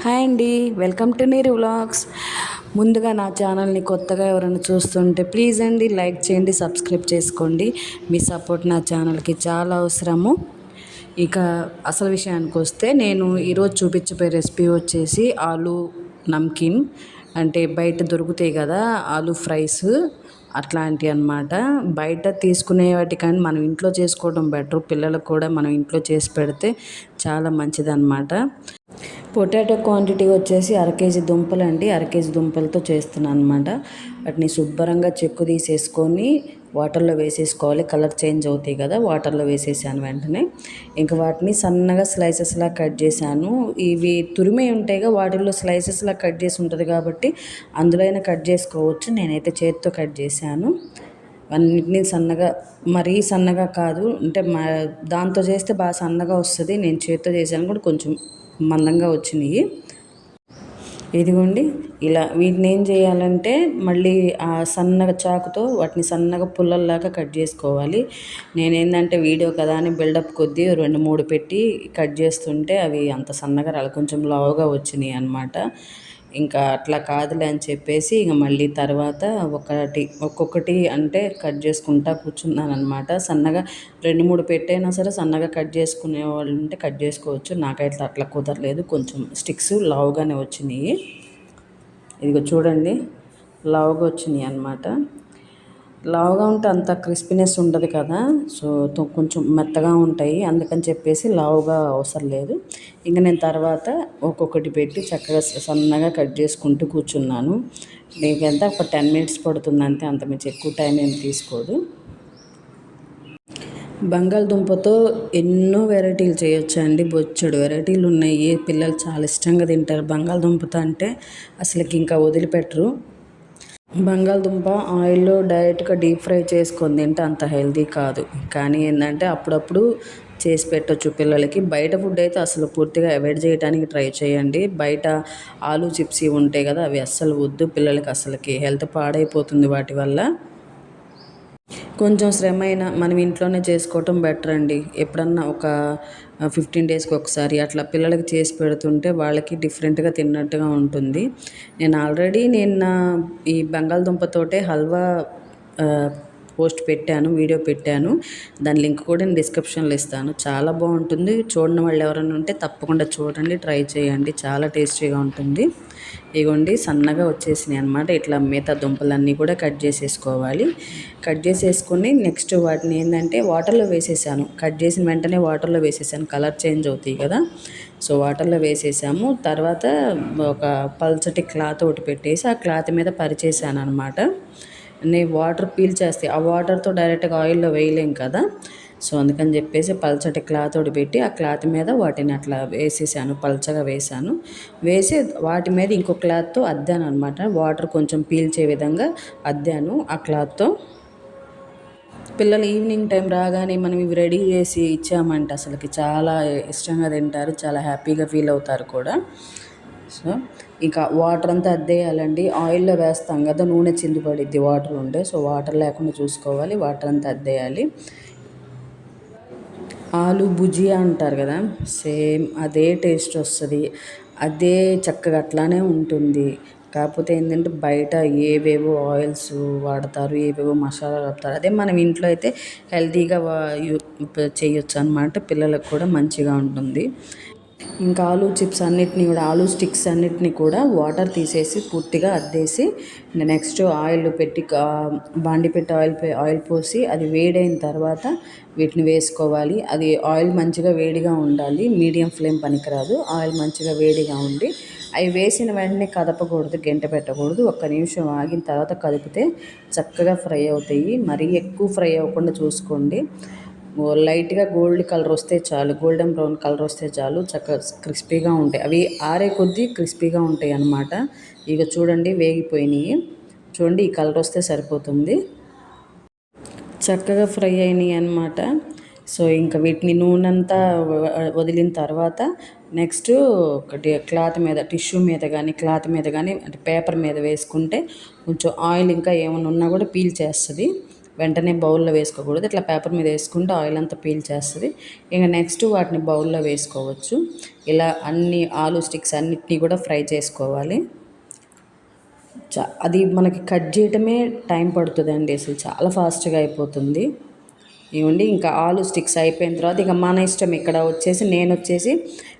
Hi అండి, welcome to నీరు vlogs. ముందుగా నా ఛానల్ని కొత్తగా ఎవరైనా చూస్తుంటే ప్లీజ్ అండి లైక్ చేయండి, సబ్స్క్రైబ్ చేసుకోండి. మీ సపోర్ట్ నా ఛానల్కి చాలా అవసరము. ఇక అసలు విషయానికి వస్తే నేను ఈరోజు చూపించబోయే రెసిపీ వచ్చేసి ఆలు నమ్కిన్. అంటే బయట దొరుకుతాయి కదా ఆలు ఫ్రైస్, అట్లాంటివి అన్నమాట. బయట తీసుకునే వాటికని మనం ఇంట్లో చేసుకోవడం బెటర్. పిల్లలకు కూడా మనం ఇంట్లో చేసి పెడితే చాలా మంచిదన్నమాట. పొటాటో క్వాంటిటీ వచ్చేసి అరకేజీ దుంపలు అండి. అరకేజీ దుంపలతో చేస్తున్నాను అనమాట. వాటిని శుభ్రంగా చెక్కు తీసేసుకొని వాటర్లో వేసేసుకోవాలి. కలర్ చేంజ్ అవుతాయి కదా, వాటర్లో వేసేసాను వెంటనే. ఇంకా వాటిని సన్నగా స్లైసెస్లా కట్ చేశాను. ఇవి తురిమే ఉంటాయిగా, వాటిల్లో స్లైసెస్లా కట్ చేసి ఉంటుంది కాబట్టి అందులో అయినా కట్ చేసుకోవచ్చు. నేనైతే చేతితో కట్ చేశాను. అన్నిటినీ సన్నగా, మరీ సన్నగా కాదు, అంటే దాంతో చేస్తే బాగా సన్నగా వస్తుంది. నేను చేతితో చేశాను కూడా కొంచెం మందంగా వచ్చినాయి. ఇదిగోండి ఇలా వీటిని ఏం చేయాలంటే మళ్ళీ ఆ సన్నగా చాకుతో వాటిని సన్నగా పుల్లల్లాగా కట్ చేసుకోవాలి. నేనేందంటే వీడియో కదా అని బిల్డప్ కొద్దీ 2-3 పెట్టి కట్ చేస్తుంటే అవి అంత సన్నగా రాలి కొంచెం లావుగా వచ్చినాయి అన్నమాట. ఇంకా అట్లా కాదులే అని చెప్పేసి ఇంక మళ్ళీ తర్వాత ఒక్కొక్కటి అంటే కట్ చేసుకుంటా కూర్చున్నాను అనమాట. సన్నగా 2-3 పెట్టైనా సరే సన్నగా కట్ చేసుకునే వాళ్ళు ఉంటే కట్ చేసుకోవచ్చు. నాకైతే అట్లా కుదరలేదు, కొంచెం స్టిక్స్ లావుగానే వచ్చినాయి. ఇదిగో చూడండి, లావుగా వచ్చినాయి అన్నమాట. లావుగా ఉంటే అంత క్రిస్పీనెస్ ఉండదు కదా, సో కొంచెం మెత్తగా ఉంటాయి. అందుకని చెప్పేసి లావుగా అవసరం లేదు. ఇంకా నేను తర్వాత ఒక్కొక్కటి పెట్టి చక్కగా సన్నగా కట్ చేసుకుంటూ కూర్చున్నాను. నీకెంత ఒక 10 మినిట్స్ పడుతుంది అంతే, అంత మించి ఎక్కువ టైం ఏం తీసుకోదు. బంగాళదుంపతో ఎన్నో వెరైటీలు చేయొచ్చండి. బొచ్చెడు వెరైటీలు ఉన్నాయి. పిల్లలు చాలా ఇష్టంగా తింటారు బంగాళదుంపతో, అంటే అసలుకి ఇంకా వదిలిపెట్టరు. బంగాళదుంప ఆయిల్లో డైరెక్ట్గా డీప్ ఫ్రై చేసుకొని తింటే అంత హెల్తీ కాదు. కానీ ఏంటంటే అప్పుడప్పుడు చేసి పెట్టొచ్చు పిల్లలకి. బయట ఫుడ్ అయితే అసలు పూర్తిగా అవాయిడ్ చేయడానికి ట్రై చేయండి. బయట ఆలు చిప్స్ ఇవి ఉంటాయి కదా, అవి అస్సలు వద్దు పిల్లలకి. అసలుకి హెల్త్ పాడైపోతుంది వాటి వల్ల. కొంచెం శ్రమ అయినా మనం ఇంట్లోనే చేసుకోవటం బెటర్ అండి. ఎప్పుడన్నా ఒక 15 డేస్కి ఒకసారి అట్లా పిల్లలకి చేసి పెడుతుంటే వాళ్ళకి డిఫరెంట్గా తిన్నట్టుగా ఉంటుంది. నేను ఆల్రెడీ ఈ బంగాళదుంపతోటే హల్వా పోస్ట్ పెట్టాను, వీడియో పెట్టాను. దాని లింక్ కూడా నేను డిస్క్రిప్షన్లో ఇస్తాను. చాలా బాగుంటుంది. చూడని వాళ్ళు ఎవరైనా ఉంటే తప్పకుండా చూడండి, ట్రై చేయండి. చాలా టేస్టీగా ఉంటుంది. ఇగోండి సన్నగా వచ్చేసినాయి అనమాట. ఇట్లా మిగతా దుంపలన్నీ కూడా కట్ చేసేసుకోవాలి. కట్ చేసేసుకొని నెక్స్ట్ వాటిని ఏంటంటే వాటర్లో వేసేసాను. కట్ చేసిన వెంటనే వాటర్లో వేసేసాను, కలర్ చేంజ్ అవుతాయి కదా, సో వాటర్లో వేసేసాము. తర్వాత ఒక పల్చటి క్లాత్ ఒకటి పెట్టేసి ఆ క్లాత్ మీద పరిచేసాను అనమాట. వాటర్ పీల్చేస్తాయి, ఆ వాటర్తో డైరెక్ట్గా ఆయిల్లో వేయలేం కదా, సో అందుకని చెప్పేసి పల్చటి క్లాత్ ఒకటి పెట్టి ఆ క్లాత్ మీద వాటిని అట్లా వేసేసాను, పల్చగా వేసాను. వేసి వాటి మీద ఇంకో క్లాత్తో అద్దాను అనమాట. వాటర్ కొంచెం పీల్చే విధంగా అద్దాను ఆ క్లాత్తో. పిల్లలు ఈవినింగ్ టైం రాగానే మనం ఇవి రెడీ చేసి ఇచ్చామంటే అసలుకి చాలా ఇష్టంగా తింటారు, చాలా హ్యాపీగా ఫీల్ అవుతారు కూడా. సో ఇంకా వాటర్ అంతా అద్దేయాలండి. ఆయిల్లో వేస్తాం కదా, నూనె చింది పడిద్ది వాటర్ ఉంటే, సో వాటర్ లేకుండా చూసుకోవాలి. వాటర్ అంతా అద్దేయాలి. ఆలు భుజియా అంటారు కదా, సేమ్ అదే టేస్ట్ వస్తుంది. అదే చక్కగా అట్లానే ఉంటుంది. కాకపోతే ఏంటంటే బయట ఏవేవో ఆయిల్స్ వాడతారు, ఏవేవో మసాలాలు వాడతారు. అదే మనం ఇంట్లో అయితే హెల్తీగా చేయొచ్చు అనమాట. పిల్లలకు కూడా మంచిగా ఉంటుంది. ఇంకా ఆలు చిప్స్ అన్నిటినీ కూడా, ఆలు స్టిక్స్ అన్నిటినీ కూడా వాటర్ తీసేసి పూర్తిగా అద్దేసి నెక్స్ట్ ఆయిల్ పెట్టి బాండి పెట్టి ఆయిల్ పోసి అది వేడైన తర్వాత వీటిని వేసుకోవాలి. అది ఆయిల్ మంచిగా వేడిగా ఉండాలి, మీడియం ఫ్లేమ్ పనికిరాదు. ఆయిల్ మంచిగా వేడిగా ఉండి అవి వేసిన వెంటనే కదపకూడదు, గెంట పెట్టకూడదు. ఒక్క నిమిషం ఆగిన తర్వాత కదిపితే చక్కగా ఫ్రై అవుతాయి. మరీ ఎక్కువ ఫ్రై అవ్వకుండా చూసుకోండి. లైట్గా గోల్డ్ కలర్ వస్తే చాలు, గోల్డెన్ బ్రౌన్ కలర్ వస్తే చాలు, చక్కగా క్రిస్పీగా ఉంటాయి. అవి ఆరే కొద్దీ క్రిస్పీగా ఉంటాయి అన్నమాట. ఇక చూడండి వేగిపోయినాయి. చూడండి ఈ కలర్ వస్తే సరిపోతుంది. చక్కగా ఫ్రై అయినాయి అన్నమాట. సో ఇంకా వీటిని నూనె అంతా వదిలిన తర్వాత నెక్స్ట్ ఒకటి క్లాత్ మీద, టిష్యూ మీద కానీ క్లాత్ మీద కానీ అంటే పేపర్ మీద వేసుకుంటే కొంచెం ఆయిల్ ఇంకా ఏమైనా ఉన్నా కూడా పీల్ చేస్తుంది. వెంటనే బౌల్లో వేసుకోకూడదు. ఇట్లా పేపర్ మీద వేసుకుంటే ఆయిల్ అంతా పీల్చేస్తుంది. ఇంకా నెక్స్ట్ వాటిని బౌల్లో వేసుకోవచ్చు. ఇలా అన్ని ఆలు స్టిక్స్ అన్నిటినీ కూడా ఫ్రై చేసుకోవాలి. అది మనకి కట్ చేయటమే టైం పడుతుందండి, అసలు చాలా ఫాస్ట్గా అయిపోతుంది. ఇవ్వండి, ఇంకా ఆలు స్టిక్స్ అయిపోయిన తర్వాత ఇక మన ఇష్టం. ఇక్కడ వచ్చేసి నేను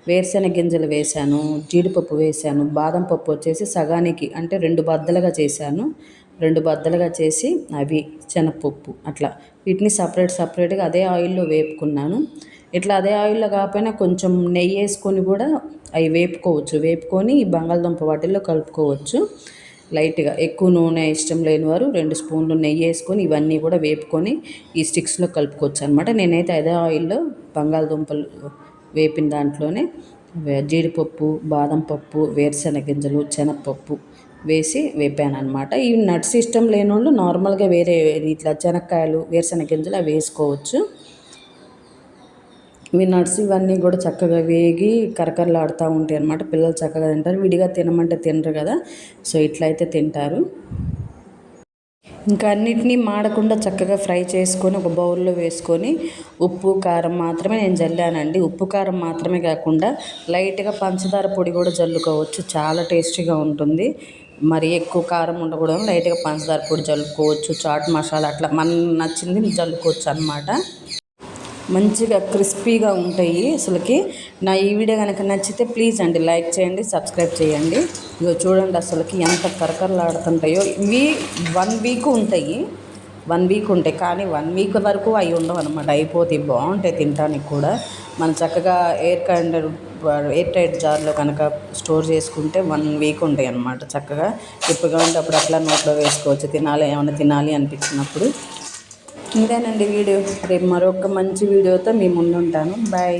వేరుశెనగ గింజలు వేశాను, జీడిపప్పు వేశాను, బాదం పప్పు వచ్చేసి సగానికి అంటే 2 బద్దలుగా చేశాను. 2 బద్దలుగా చేసి అవి శనగపప్పు అట్లా వీటిని సపరేట్గా అదే ఆయిల్లో వేపుకున్నాను. ఇట్లా అదే ఆయిల్లో కాకపోయినా కొంచెం నెయ్యి వేసుకొని కూడా అవి వేపుకొని ఈ బంగాళదుంప వాటిల్లో కలుపుకోవచ్చు. లైట్గా ఎక్కువ నూనె ఇష్టం లేని వారు 2 స్పూన్లు నెయ్యి వేసుకొని ఇవన్నీ కూడా వేపుకొని ఈ స్టిక్స్లో కలుపుకోవచ్చు అనమాట. నేనైతే అదే ఆయిల్లో బంగాళదుంపలు వేపిన దాంట్లోనే జీడిపప్పు, బాదం పప్పు, వేరుశెనగ గింజలు, శనగపప్పు వేసి వేపాను అనమాట. ఈ నట్స్ ఇష్టం లేని వాళ్ళు నార్మల్గా వేరే ఇట్లా శనక్కాయలు, వేరుశెనగ గింజలు అవి వేసుకోవచ్చు. ఇవి నట్స్ ఇవన్నీ కూడా చక్కగా వేగి కరకరలాడుతూ ఉంటాయి అన్నమాట. పిల్లలు చక్కగా తింటారు. విడిగా తినమంటే తినరు కదా, సో ఇట్లయితే తింటారు. ఇంకా అన్నిటినీ మాడకుండా చక్కగా ఫ్రై చేసుకొని ఒక బౌల్లో వేసుకొని ఉప్పు కారం మాత్రమే నేను జల్లానండి. ఉప్పు కారం మాత్రమే కాకుండా లైట్గా పంచదార పొడి కూడా జల్లుకోవచ్చు, చాలా టేస్టీగా ఉంటుంది. మరి ఎక్కువ కారం ఉండకూడదు, లైట్గా పంచదార పొడి జల్లుకోవచ్చు. చాట్ మసాలా అట్లా మన నచ్చింది జల్లుకోవచ్చు అన్నమాట. మంచిగా క్రిస్పీగా ఉంటాయి అసలుకి. నా ఈ వీడియో కనుక నచ్చితే ప్లీజ్ అండి లైక్ చేయండి, సబ్స్క్రైబ్ చేయండి. ఇగో చూడండి అసలుకి ఎంత కరకరలాడుతుంటాయో. ఇవి 1 వీక్ ఉంటాయి, 1 వీక్ ఉంటాయి. కానీ 1 వీక్ వరకు అవి ఉండవు అనమాట, అయిపోతాయి. బాగుంటాయి తినడానికి కూడా. మనం చక్కగా ఎయిర్ టైట్ జార్లో కనుక స్టోర్ చేసుకుంటే 1 వీక్ ఉంటాయి అన్నమాట చక్కగా. ఇప్పుడు కావాలంటే అప్పుడు అట్లా నోట్లో వేసుకోవచ్చు, ఏమైనా తినాలి అనిపించినప్పుడు. ఇదేనండి వీడియో. రేపు మరొక మంచి వీడియోతో మీ ముందుంటాను. బాయ్.